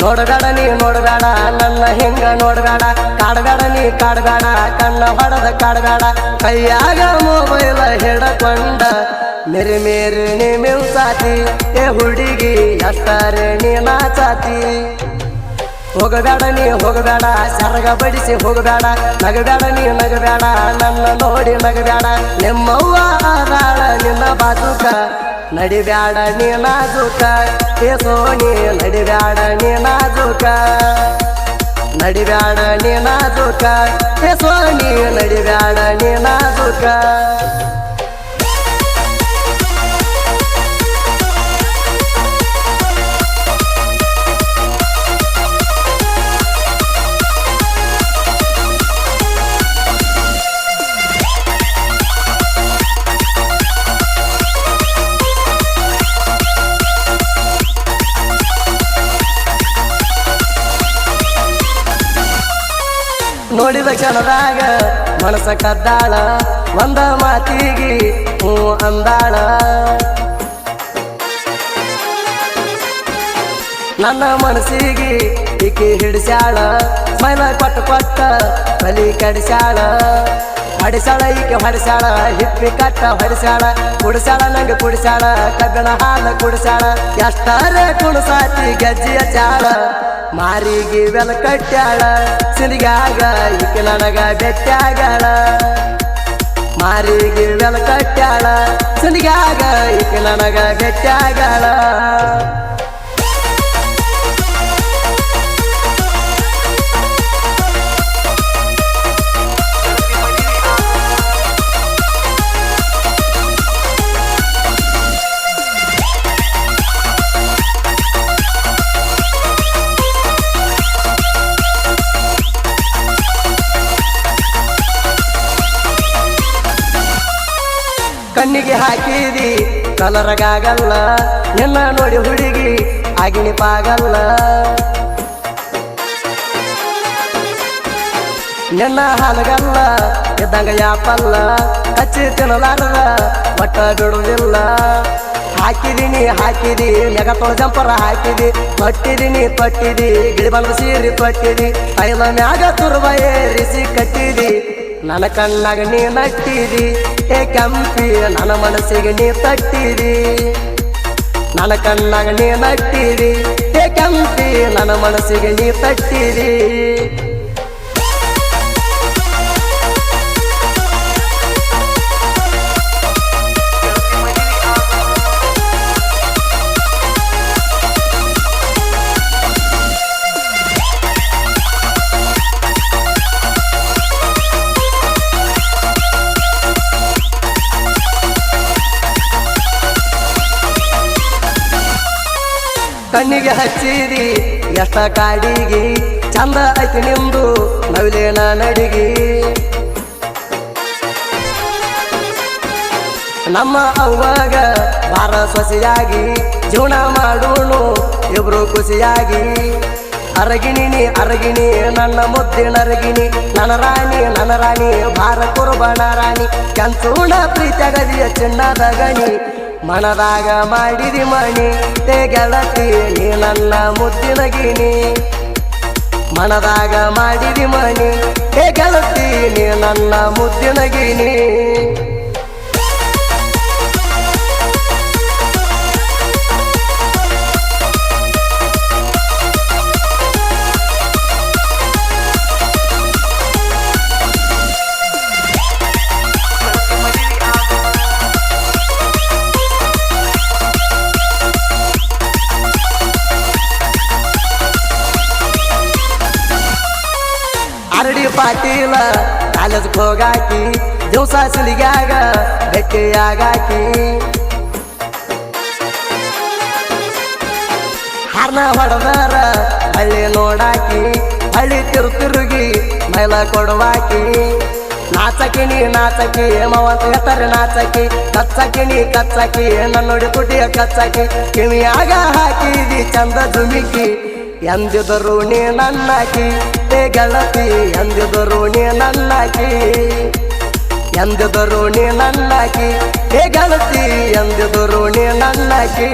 ನೋಡಬೇಡ ನೀ ನೋಡಬೇಡ ನನ್ನ ಹಿಂಗ ನೋಡಬೇಡ ಕಾಡಬೇಡ ನೀ ಕಾಡಬೇಡ ಕಣ್ಣ ಹೊಡೆದ ಕಾಡಬೇಡ ಕೈಯಾಗ ಮೊಬೈಲ್ ಹಿಡಕೊಂಡ ಮೇರೆ ಮೇರೆ ನೀ ಮಿಲ್ಸಾತಿ ಏ ಹುಡುಗಿ ಎಷ್ಟರೆ ನೀ ನಾಚಾತಿ ಹೋಗಬೇಡ ನೀ ಹೋಗಬೇಡ ಸರಗ ಬಡಿಸಿ ಹೋಗಬೇಡ ನಗಬೇಡ ನೀ ನಗಬೇಡ ನನ್ನ ನೋಡಿ ನಗಬೇಡ ನಿಮ್ಮವ್ವ ಆದಾಳ ನಿನ್ನ ಬಾಜುಕ ನಡಿಬ್ಯಾಡ ನೀ ನಾಜುಕ ಏ ಸೋನಿ ನಡಿಬ್ಯಾಡ ನೀ ನಾಜುಕ ನಡಿಬ್ಯಾಡ ನೀ ನಾಜುಕ ಏ ಸೋನಿ ನಡಿಬ್ಯಾಡ ನೀ ನಾಜುಕ ನೋಡಿದ ಕ್ಷಣದಾಗ ಮನಸ ಕದ್ದಾಳ ಒಂದ ಮಾತಿಗೆ ಹೂ ಅಂದಾಳ ನನ್ನ ಮನಸ್ಸಿಗೆ ಈಕೆ ಹಿಡಿಸ್ಯಾಳ ಸ್ಮೈಲ ಕೊಟ್ಟ ಬಲಿ ಕಡಿಸ್ಯಾಳ ಹೊಡಿಸ್ಯಾಳ ಈಕೆ ಹೊಡಿಸ್ಯಾಳ ಹಿಪ್ಪಿ ಕಟ್ಟ ಹೊಡಿಸ್ಯಾಳ ಕುಡಿಸ್ಯಾಳ ನಂಗೆ ಕುಡಿಸ್ಯಾಳ ಕಬ್ಬಿಣ ಹಾಲು ಕುಡಿಸ್ಯಾಳ ಎಷ್ಟರೇ ಕುಣಸಾತಿ ಗೆಜ್ಜಿಯ ಚಾಳ ಮಾರಿಗೆ ಬೆಲ ಕಟ್ಟ್ಯಾಳ ಸಿಲಿಗಾಗ ಈಕೆ ನನಗ ಬೆಟ್ಟ್ಯಾಗಳ ಮಾರಿಗೆ ಬೆಲ ಕಟ್ಟ್ಯಾಳ ಸಿಲಿಗಾಗ ಈಕೆ ನನಗ ಬೆಟ್ಟ್ಯಾಗಳ ಕಣ್ಣಿಗೆ ಹಾಕಿದಿ ಕಲರಗಾಗಲ್ಲ ನಿನ್ನ ನೋಡಿ ಹುಡುಗಿ ಆಗಿಣಿಪಾಗಲ್ಲ ನಿನ್ನ ಹಾಲಗಲ್ಲ ಇದ್ದಂಗ ಯಾಪಲ್ಲ ಕಚ್ಚಿ ತಿನ್ನಲಾರದ ಒಟ್ಟ ಬಿಡುವುದಿಲ್ಲ ಹಾಕಿದಿ ನೆಗತೊಳ ಜಂಪರ ಹಾಕಿದಿ ತೊಟ್ಟಿದಿ ಗಿಳಿ ಬಂದ ಸೀರಿ ತೊಟ್ಟಿದಿ ಐಲ ಮ್ಯಾಗ ತುರ್ಬ ಏರಿಸಿ ಕಟ್ಟಿದಿ ನನ್ನ ಕಣ್ಣಾಗ ನೀ ನಟ್ಟಿದಿ ಏ ಕೆಂಪಿ ನನ್ನ ಮನಸ್ಸಿಗೆ ನೀ ತಟ್ಟಿದಿ ನನ್ನ ಕಣ್ಣಾಗ ನೀ ನಟ್ಟಿದಿ ಏ ಕೆಂಪಿ ನನ್ನ ಮನಸ್ಸಿಗೆ ನೀ ತಟ್ಟಿದಿ ಕಣ್ಣಿಗೆ ಹಚ್ಚಿದಿ ಎಷ್ಟ ಕಾಡಿಗಿ ಚಂದ ಐತಿ ನಿಂದು ನವಿಲೇನ ನಡಿಗಿ ನಮ್ಮ ಅವ್ವಾಗ ಬಾರ ಸೊಸೆಯಾಗಿ ಜೀವನ ಮಾಡೋಣ ಇಬ್ರು ಖುಷಿಯಾಗಿ ಅರಗಿಣಿ ನನ್ನ ಮುದ್ದಿನ ಅರಗಿಣಿ ನನ್ನ ರಾಣಿ ಭಾರ ಕುರ್ಬಣ ರಾಣಿ ಕೆಂಚೂಣ ಪ್ರೀತಿಯಾಗದಿಯ ಚಿನ್ನದ ಗಣಿ ಮನದಾಗ ಮಾಡಿದಿ ಮಣಿ ತೇ ಗೆಳತಿ ನೀ ನನ್ನ ಮುದ್ದಿನ ಗಿಣಿ ಮನದಾಗ ಮಾಡಿದಿ ಮಣಿ ತೇ ಗೆಳತಿ ನೀ ನನ್ನ ಮುದ್ದಿನ ಗಿಣಿ ಅರಡಿ ಪಾಟೀಲ ಕಾಲೇಜ್ಗೆ ಹೋಗಾಕಿ ದಿವಸ ಸಿಲಿಗ್ಯಾಗ ಬೆಟ್ಟಿಯಾಗಾಕಿ ಹಾರ್ನ ಹೊಡೆದಾರ ಹಳ್ಳಿ ನೋಡಾಕಿ ಹಳ್ಳಿ ತಿರುಗಿ ಮೈಲ ಕೊಡುವಾಕಿ ನಾಚಕಿ ಮವಂತ ಹೆಸರು ನಾಚಕಿ ಕಚ್ಚಕಿ ನನ್ನ ನೋಡಿ ತುಟಿಯ ಕಚ್ಚಕಿ ಕಿವಿಯಾಗ ಹಾಕಿದಿ ಚಂದ ಜುಮಿಕಿ ಎಂದಿದರು ನೀ ನನ್ನಾಕಿ ತೇ ಗೆಳತಿ ಎಂದಿದರು ನೀ ನನ್ನಾಕಿ ಎಂದಿದರು ನೀ ನನ್ನಾಕಿ ತೇ ಗೆಳತಿ ಎಂದಿದರು ನೀ ನನ್ನಾಕಿ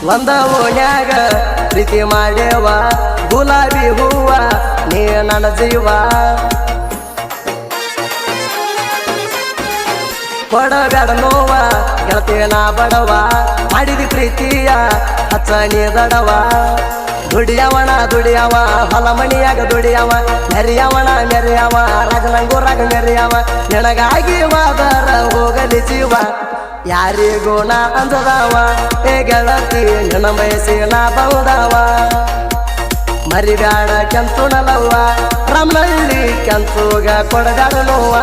ಒಂದ ಓಣ್ಯಾಗ ಪ್ರೀತಿ ಮಾಡ್ಯವ ಗುಲಾಬಿ ಹೂವ ನೀ ನನ್ನ ಜೀವ ಕೊಡಬೇಡ ನೋವ ಗೆಳತಿನ ಬಡವ ಮಾಡಿದಿ ಪ್ರೀತಿಯ ಹಚ್ಚ ನೀ ದಡವ ದುಡಿಯವ ಹೊಲ ಮಣಿಯಾಗ ದುಡಿಯವ ಮೆರೆಯವ ರಾಜನಂಗೂರಾಗ ಮೆರೆಯವ ನಿನಗಾಗಿ ವಾದರ ಹೋಗಲಿ ಜೀವ ಯಾರಿಗೂ ನಾ ಅಂದದವ ಏ ಗೆಳತಿ ನಿನ್ನ ಬಯಸಿನ ಬಂದವ ಮರಿಬ್ಯಾಡ ಕೆಂಚು ನಲವ್ವ ರಮನಳ್ಳಿ ಕೆಂಚುಗ ಕೊಡಬೇಡ ನೋವ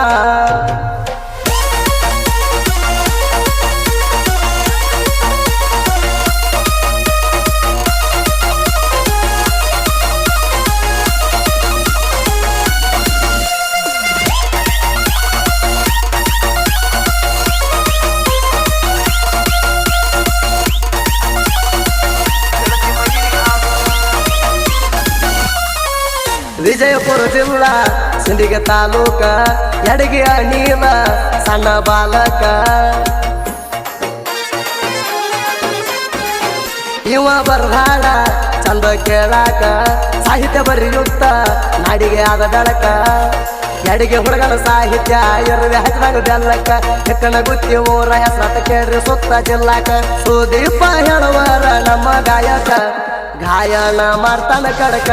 ವಿಜಯಪುರ ಜಿಲ್ಲಾ ಸಿಂದಗಿ ತಾಲೂಕ ಯಡಗಿ ನೀಲ ಸಣ್ಣ ಬಾಲಕ ಇವ ಬರ್ದಾಡ ಚಂದ ಕೇಳಾಕ ಸಾಹಿತ್ಯ ಬರೆಯುತ್ತ ನಾಡಿಗೆ ಆದ ಬೆಳಕ ಯಡಿಗೆ ಹುಡುಗನ ಸಾಹಿತ್ಯ ಇರುವೆ ಹಚ್ಚದಾಗ ಬೆಲ್ಲಕ್ಕ ಹೆಕ್ಕನ ಗುತ್ತಿ ಊರ ಹೆಸರತ ಕೇಳ್ರಿ ಸುತ್ತ ಜಿಲ್ಲಾಕ ಸುದೀಪ ಹೇಳುವರ ನಮ್ಮ ಗಾಯಕ ಗಾಯನ ಮಾಡ್ತಾನ ಕಡಕ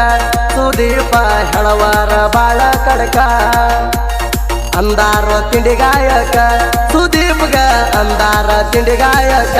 ಸುದೀಪ ಹೇಳವರ ಬಾಳ ಕಡಕ ಅಂದಾರ ತಿಂಡಿ ಗಾಯಕ ಸುದೀಪ್ಗ ಅಂದಾರ ತಿಂಡಿ ಗಾಯಕ